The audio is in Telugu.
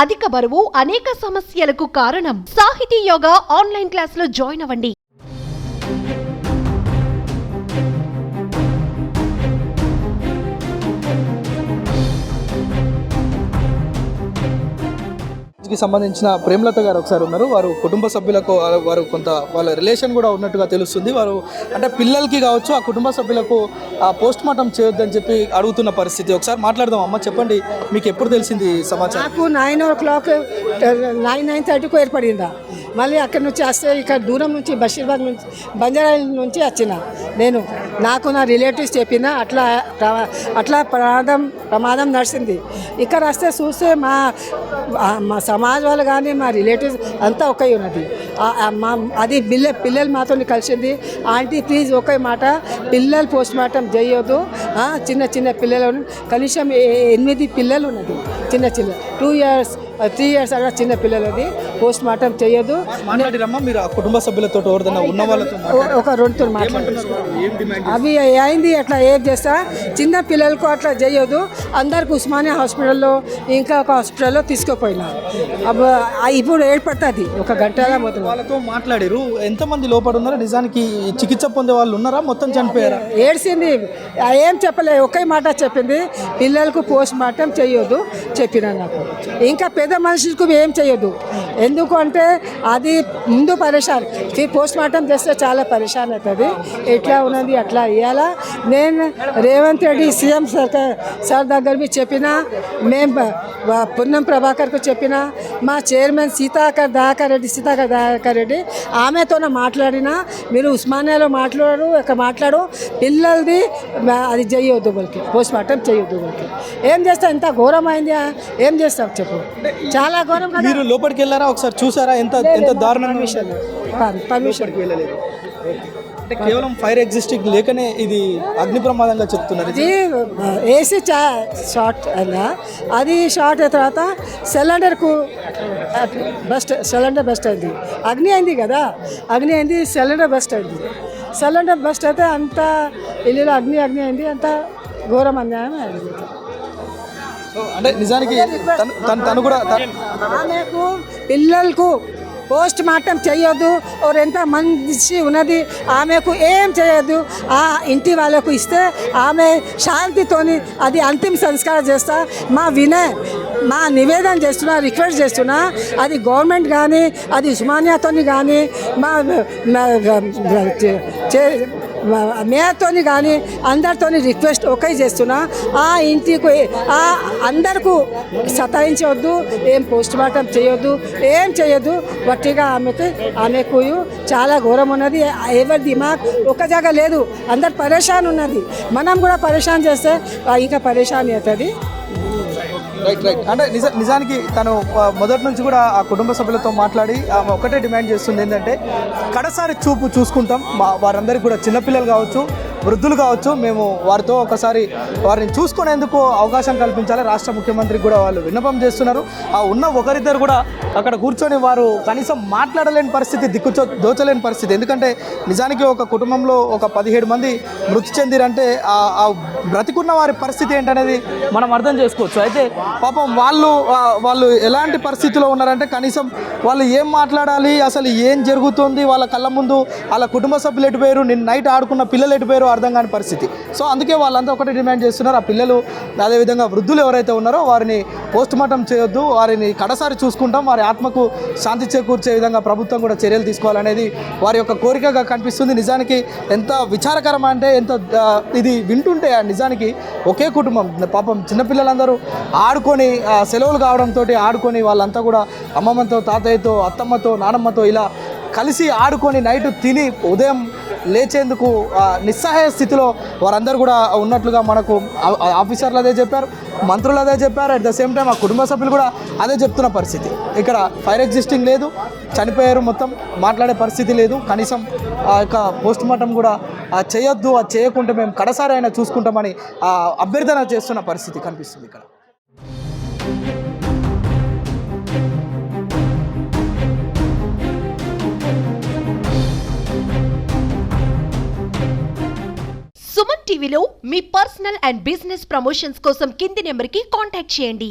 అధిక బరువు అనేక సమస్యలకు కారణం. సాహితీ యోగా ఆన్లైన్ క్లాసులో జాయిన్ అవ్వండి. కి సంబంధించిన ప్రేమలత గారు ఒకసారి ఉన్నారు. వారు కుటుంబ సభ్యులకు వారు కొంత వాళ్ళ రిలేషన్ కూడా ఉన్నట్టుగా తెలుస్తుంది. వారు అంటే పిల్లలకి కావచ్చు ఆ కుటుంబ సభ్యులకు పోస్ట్ మార్టం చేయొద్దని చెప్పి అడుగుతున్న పరిస్థితి. ఒకసారి మాట్లాడదాం. అమ్మ చెప్పండి, మీకు ఎప్పుడు తెలిసింది సమాచారం? నాకు 9:30కు ఏర్పడిందా. మళ్ళీ అక్కడి నుంచి వస్తే ఇక్కడ దూరం నుంచి బషీర్బాగ్ నుంచి బంజారా నుంచి వచ్చిన నేను. నాకు నా రిలేటివ్స్ చెప్పిన అట్లా ప్రమాదం నడిచింది. ఇక్కడ వస్తే చూస్తే మా సమాజ్ వాళ్ళు కానీ మా రిలేటివ్స్ అంతా ఒకే ఉన్నది. అది పిల్లలు మాతో కలిసింది. ఆంటీ ప్లీజ్ ఒకే మాట, పిల్లలు పోస్ట్ మార్టం చేయొద్దు. చిన్న పిల్లలు కనీసం 8 పిల్లలు ఉన్నది. చిన్న 2 years 3 years అక్కడ చిన్న పిల్లలది పోస్ట్ మార్టం చేయొద్దు. మీరు కుటుంబ సభ్యులతో ఉన్న వాళ్ళతో ఒక 2తో మాట్లాడుతున్నారు. అవి అయింది అట్లా ఏం చేస్తా, చిన్న పిల్లలకు అట్లా చేయొద్దు. అందరికి ఉస్మానియా హాస్పిటల్లో ఇంకా ఒక హాస్పిటల్లో తీసుకుపోయినా. ఇప్పుడు ఏర్పడుతుంది ఒక గంటల మొత్తం. వాళ్ళతో మాట్లాడారు. ఎంతమంది లోపల ఉన్నారో, నిజానికి చికిత్స పొందే వాళ్ళు ఉన్నారా, మొత్తం చనిపోయారా? ఏడ్చింది, ఏం చెప్పలే, ఒకే మాట చెప్పింది, పిల్లలకు పోస్ట్ మార్టం చేయొద్దు చెప్పిన. నాకు ఇంకా పెద్ద మనుషులకు ఏం చేయొద్దు. ఎందుకు అంటే అది ముందు పరేషాన్, పోస్ట్ మార్టం చేస్తే చాలా పరేషాన్ అవుతుంది. ఎట్లా ఉన్నది అట్లా ఇవ్వాలా. నేను రేవంత్ రెడ్డి సీఎం సార్ దగ్గర చెప్పిన, మేము పున్నం ప్రభాకర్కు చెప్పిన, మా చైర్మన్ సీతాకర్ దయాకర్ రెడ్డి ఆమెతోనే మాట్లాడినా. మీరు ఉస్మానియాలో మాట్లాడు పిల్లలది అది చేయొద్దు వాళ్ళకి, పోస్ట్ మార్టం చేయొద్దు వాళ్ళకి. ఏం చేస్తాం, ఇంత ఘోరం అయింది, ఏం చేస్తాం చెప్పు, చాలా ఘోరం. మీరు లోపలికి వెళ్ళారా, ఒకసారి చూసారా ఎంత దారుణం? పర్మిషన్ వెళ్ళలేదు. అంటే కేవలం ఫైర్ ఎగ్జిస్టింగ్ లేకనే ఇది అగ్ని ప్రమాదంగా చెప్తున్నారు. ఇది ఏసీ షార్ట్ అయినా, అది షార్ట్ అయిన తర్వాత సిలిండర్ బస్ట్ అయింది. అగ్ని అయింది కదా, అగ్ని అయింది, సిలిండర్ బస్ట్ అయింది. సిలిండర్ బస్ట్ అయితే అంత ఇల్లులో అగ్ని అయింది. అంత ఘోరం అన్యాయం అయింది. అంటే నిజానికి తను కూడా ఆమెకు పిల్లలకు పోస్ట్ మార్టం చేయొద్దు. ఎంత మంచి ఉన్నది, ఆమెకు ఏం చేయొద్దు. ఆ ఇంటి వాళ్ళకు ఇస్తే ఆమె శాంతితోని అది అంతిమ సంస్కారం చేస్తా. మా నివేదన చేస్తున్నా, రిక్వెస్ట్ చేస్తున్నా, అది గవర్నమెంట్ కానీ అది ఉస్మానియాతో కానీ మా మేయర్తో కానీ అందరితో రిక్వెస్ట్ ఒకే చేస్తున్నా. ఆ ఇంటికి అందరికీ సతాయించవద్దు, ఏం పోస్ట్ మార్టం చేయొద్దు, ఏం చేయొద్దు. వట్టిగా ఆమెకు చాలా ఘోరం ఉన్నది. ఎవరి దిమాగ్ ఒక జాగా లేదు, అందరు పరేషాన్ ఉన్నది. మనం కూడా పరేషాన్ చేస్తే ఇంకా పరేషాన్ అవుతుంది. రైట్. అంటే నిజానికి తను మొదటి నుంచి కూడా ఆ కుటుంబ సభ్యులతో మాట్లాడి ఆమె ఒకటే డిమాండ్ చేస్తుంది, ఏంటంటే కడసారి చూసుకుంటాం. వారందరికీ కూడా చిన్నపిల్లలు కావచ్చు, వృద్ధులు కావచ్చు, మేము వారితో ఒకసారి వారిని చూసుకునేందుకు అవకాశం కల్పించాలి. రాష్ట్ర ముఖ్యమంత్రికి కూడా వాళ్ళు విన్నపం చేస్తున్నారు. ఆ ఉన్న ఒకరిద్దరు కూడా అక్కడ కూర్చొని వారు కనీసం మాట్లాడలేని పరిస్థితి, దోచలేని పరిస్థితి. ఎందుకంటే నిజానికి ఒక కుటుంబంలో ఒక 17 మంది మృతి చెందిరంటే ఆ బ్రతికున్న వారి పరిస్థితి ఏంటనేది మనం అర్థం చేసుకోవచ్చు. అయితే పాపం వాళ్ళు ఎలాంటి పరిస్థితిలో ఉన్నారంటే కనీసం వాళ్ళు ఏం మాట్లాడాలి, అసలు ఏం జరుగుతుంది, వాళ్ళ కళ్ళ ముందు వాళ్ళ కుటుంబ సభ్యులు ఎటుపోయారు, నిన్న నైట్ ఆడుకున్న పిల్లలు ఎటుపోయారు అర్థం కాని పరిస్థితి. సో అందుకే వాళ్ళంతా ఒకటి డిమాండ్ చేస్తున్నారు, ఆ పిల్లలు అదేవిధంగా వృద్ధులు ఎవరైతే ఉన్నారో వారిని పోస్ట్ మార్టం చేయొద్దు, వారిని కడసారి చూసుకుంటాం, వారి ఆత్మకు శాంతి చేకూర్చే విధంగా ప్రభుత్వం కూడా చర్యలు తీసుకోవాలనేది వారి యొక్క కోరికగా కనిపిస్తుంది. నిజానికి ఎంత విచారకరం అంటే ఇది వింటుంటే నిజానికి ఒకే కుటుంబం పాపం చిన్నపిల్లలందరూ ఆడుకొని సెలవులు కావడంతో ఆడుకొని వాళ్ళంతా కూడా అమ్మమ్మతో, తాతయ్యతో, అత్తమ్మతో, నానమ్మతో ఇలా కలిసి ఆడుకొని నైట్ తిని ఉదయం లేచేందుకు నిస్సహాయ స్థితిలో వారందరూ కూడా ఉన్నట్లుగా మనకు ఆఫీసర్లు అదే చెప్పారు, మంత్రులు అదే చెప్పారు. అట్ ద సేమ్ టైం ఆ కుటుంబ సభ్యులు కూడా అదే చెప్తున్న పరిస్థితి. ఇక్కడ ఫైర్ ఎగ్జిస్టింగ్ లేదు, చనిపోయారు, మొత్తం మాట్లాడే పరిస్థితి లేదు. కనీసం ఆ యొక్క పోస్ట్ మార్టం కూడా చేయొద్దు, అది చేయకుంటే మేము కడసారి అయినా చూసుకుంటామని అభ్యర్థన చేస్తున్న పరిస్థితి కనిపిస్తుంది ఇక్కడ. సుమన్ టీవీలో మీ పర్సనల్ అండ్ బిజినెస్ ప్రమోషన్స్ కోసం కింది నెంబర్కి కాంటాక్ట్ చేయండి.